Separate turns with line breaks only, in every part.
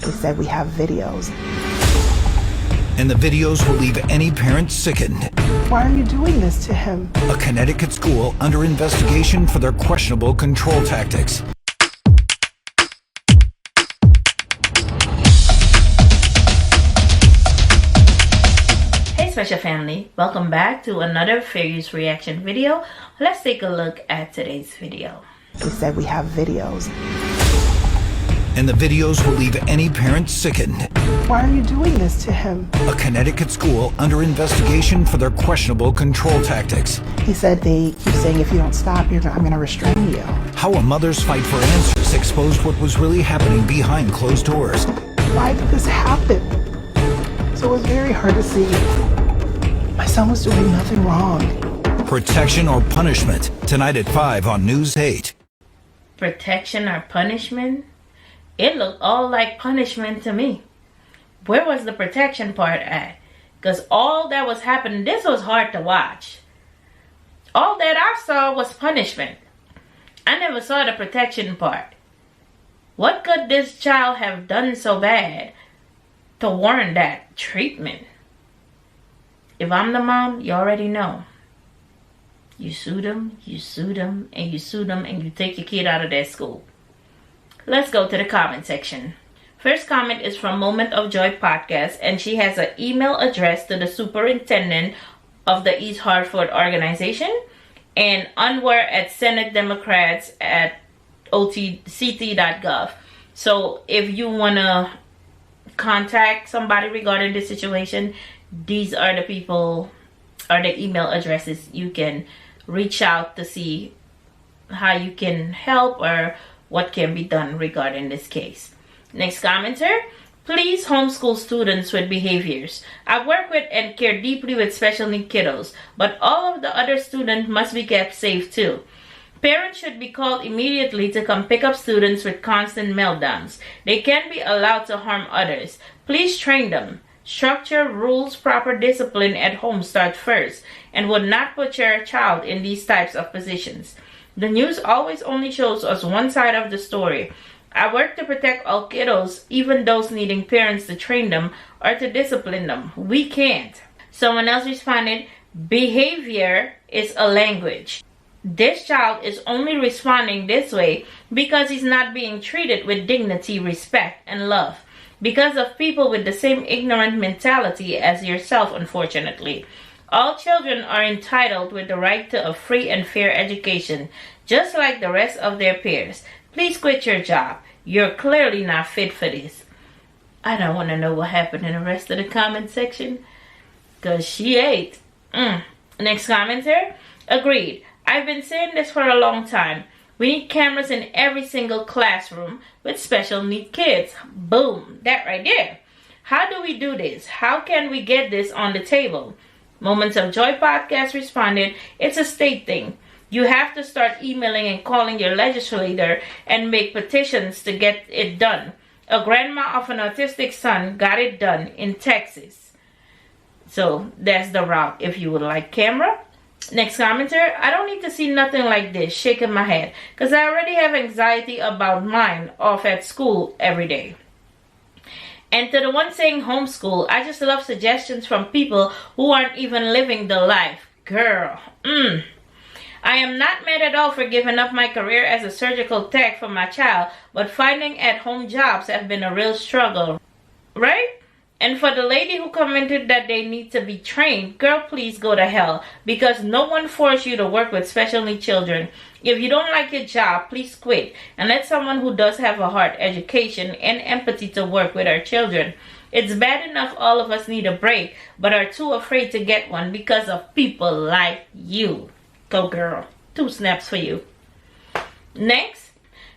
They said we have videos.
And the videos will leave any parent sickened.
Why are you doing this to him?
A Connecticut school under investigation for their questionable control tactics.
Hey special family, welcome back to another Fair Use reaction video. Let's take a look at today's video.
They said we have videos.
And the videos will leave any parent sickened.
Why are you doing this to him?
A Connecticut school under investigation for their questionable control tactics.
He said they keep saying if you don't stop, I'm going to restrain you.
How a mother's fight for answers exposed what was really happening behind closed doors.
Why did this happen? So it was very hard to see. My son was doing nothing wrong.
Protection or punishment, tonight at 5 on News 8.
Protection or punishment? It looked all like punishment to me. Where was the protection part at? Because all that was happening, this was hard to watch. All that I saw was punishment. I never saw the protection part. What could this child have done so bad to warrant that treatment? If I'm the mom, you already know. You sue them, you sue them, and you sue them, and you take your kid out of their school. Let's go to the comment section. First comment is from Moment of Joy podcast, and she has an email address to the superintendent of the East Hartford organization and Anwar at Senate Democrats at ct.gov. So if you want to contact somebody regarding this situation, these are the people or the email addresses you can reach out to see how you can help or what can be done regarding this case. Next commenter, please homeschool students with behaviors. I work with and care deeply with special need kiddos, but all of the other students must be kept safe too. Parents should be called immediately to come pick up students with constant meltdowns. They can't be allowed to harm others. Please train them. Structure, rules, proper discipline at home start first and would not put your child in these types of positions. The news always only shows us one side of the story. I work to protect all kiddos, even those needing parents to train them or to discipline them. We can't. Someone else responded, behavior is a language. This child is only responding this way because he's not being treated with dignity, respect, and love. Because of people with the same ignorant mentality as yourself, unfortunately. All children are entitled with the right to a free and fair education, just like the rest of their peers. Please quit your job. You're clearly not fit for this. I don't want to know what happened in the rest of the comment section, because she ate. Next commenter, agreed. I've been saying this for a long time. We need cameras in every single classroom with special need kids. Boom, that right there. How do we do this? How can we get this on the table? Moments of Joy podcast responded, it's a state thing. You have to start emailing and calling your legislator and make petitions to get it done. A grandma of an autistic son got it done in Texas. So that's the route if you would like camera. Next commenter, I don't need to see nothing like this, shaking my head, because I already have anxiety about mine off at school every day. And to the one saying homeschool, I just love suggestions from people who aren't even living the life. Girl, I am not mad at all for giving up my career as a surgical tech for my child, but finding at-home jobs have been a real struggle, right? And for the lady who commented that they need to be trained, girl, please go to hell, because no one forced you to work with special needs children. If you don't like your job, please quit and let someone who does have a heart, education, and empathy to work with our children. It's bad enough all of us need a break, but are too afraid to get one because of people like you. Go girl, 2 snaps for you. Next,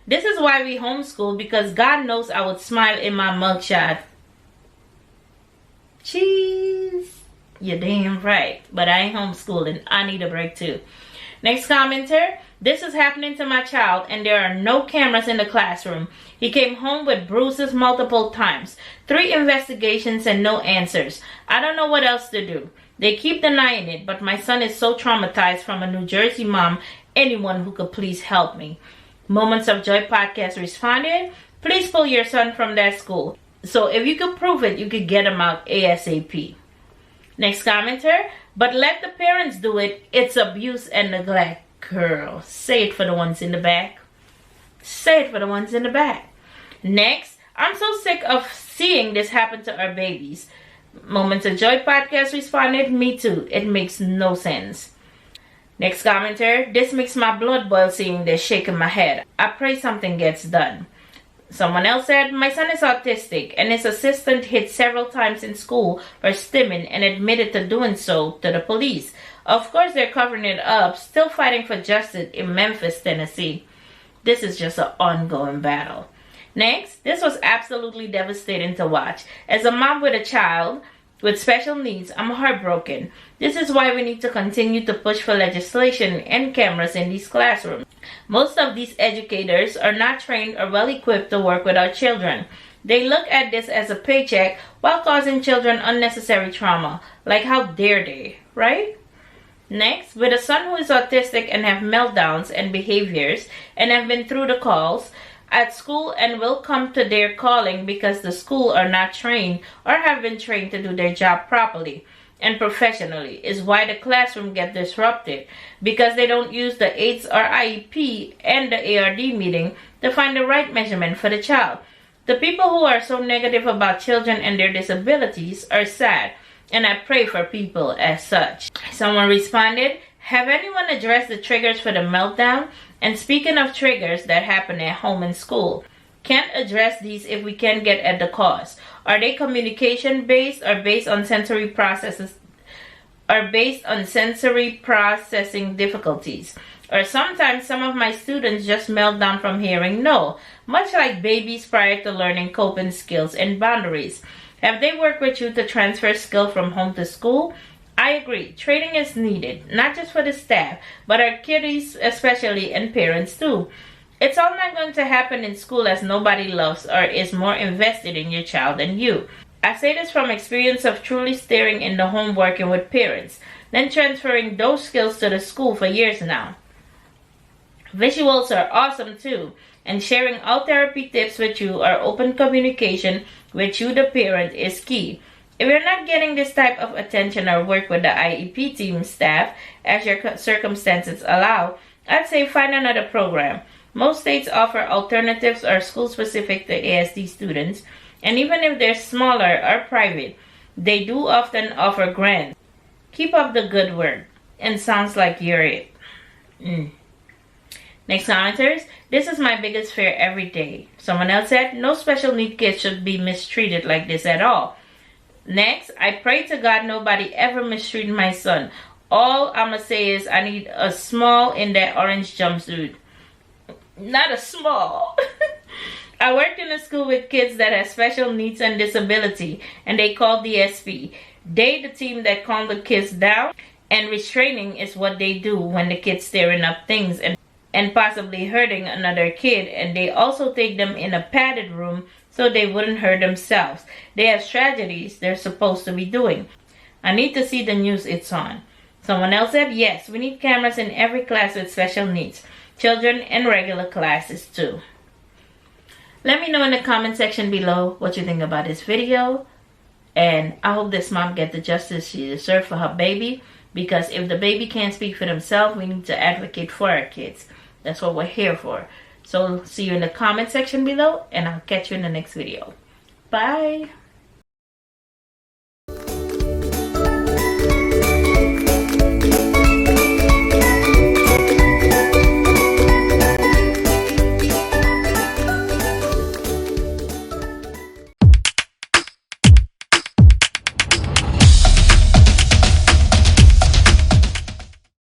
this is why we homeschool, because God knows I would smile in my mugshot. Cheese. You're damn right. But I ain't homeschooling. I need a break too. Next commenter. This is happening to my child and there are no cameras in the classroom. He came home with bruises multiple times. 3 investigations and no answers. I don't know what else to do. They keep denying it, but my son is so traumatized from a New Jersey mom. Anyone who could please help me. Moments of Joy podcast responded. Please pull your son from that school. So if you could prove it, you could get them out ASAP. Next commenter, but let the parents do it. It's abuse and neglect. Girl, say it for the ones in the back. Say it for the ones in the back. Next, I'm so sick of seeing this happen to our babies. Moments of Joy podcast responded, me too. It makes no sense. Next commenter, this makes my blood boil seeing this, shaking my head. I pray something gets done. Someone else said, my son is autistic and his assistant hit several times in school for stimming and admitted to doing so to the police. Of course they're covering it up, still fighting for justice in Memphis, Tennessee. This is just an ongoing battle. Next, this was absolutely devastating to watch. As a mom with a child with special needs, I'm heartbroken. This is why we need to continue to push for legislation and cameras in these classrooms. Most of these educators are not trained or well equipped to work with our children. They look at this as a paycheck while causing children unnecessary trauma. Like, how dare they, right? Next, with a son who is autistic and have meltdowns and behaviors and have been through the calls at school and will come to their calling because the school are not trained or have been trained to do their job properly and professionally, is why the classroom get disrupted, because they don't use the AIDS or IEP and the ARD meeting to find the right measurement for the child. The people who are so negative about children and their disabilities are sad, and I pray for people as such. Someone responded, have anyone addressed the triggers for the meltdown? And speaking of triggers that happen at home and school, can't address these if we can't get at the cause. Are they communication based or based on sensory processes? Or based on sensory processing difficulties? Or sometimes some of my students just melt down from hearing no, much like babies prior to learning coping skills and boundaries. Have they worked with you to transfer skill from home to school? I agree. Training is needed, not just for the staff, but our kiddies especially, and parents too. It's all not going to happen in school, as nobody loves or is more invested in your child than you. I say this from experience of truly staring in the home working with parents, then transferring those skills to the school for years now. Visuals are awesome too, and sharing all therapy tips with you or open communication with you, the parent, is key. If you're not getting this type of attention or work with the IEP team staff as your circumstances allow, I'd say find another program. Most states offer alternatives or school-specific to ASD students, and even if they're smaller or private, they do often offer grants. Keep up the good work, and sounds like you're it. Next commenters, this is my biggest fear every day. Someone else said, no special need kids should be mistreated like this at all. Next, I pray to God nobody ever mistreated my son. All I'ma say is I need a small in that orange jumpsuit. Not a small. I worked in a school with kids that have special needs and disability, and they called DSP. They the team that calmed the kids down, and restraining is what they do when the kid's stirring up things and possibly hurting another kid, and they also take them in a padded room so they wouldn't hurt themselves. They have strategies they're supposed to be doing. I need to see the news it's on. Someone else said, yes, we need cameras in every class with special needs. Children and regular classes too. Let me know in the comment section below what you think about this video. And I hope this mom gets the justice she deserves for her baby. Because if the baby can't speak for themselves, we need to advocate for our kids. That's what we're here for. So see you in the comment section below. And I'll catch you in the next video. Bye.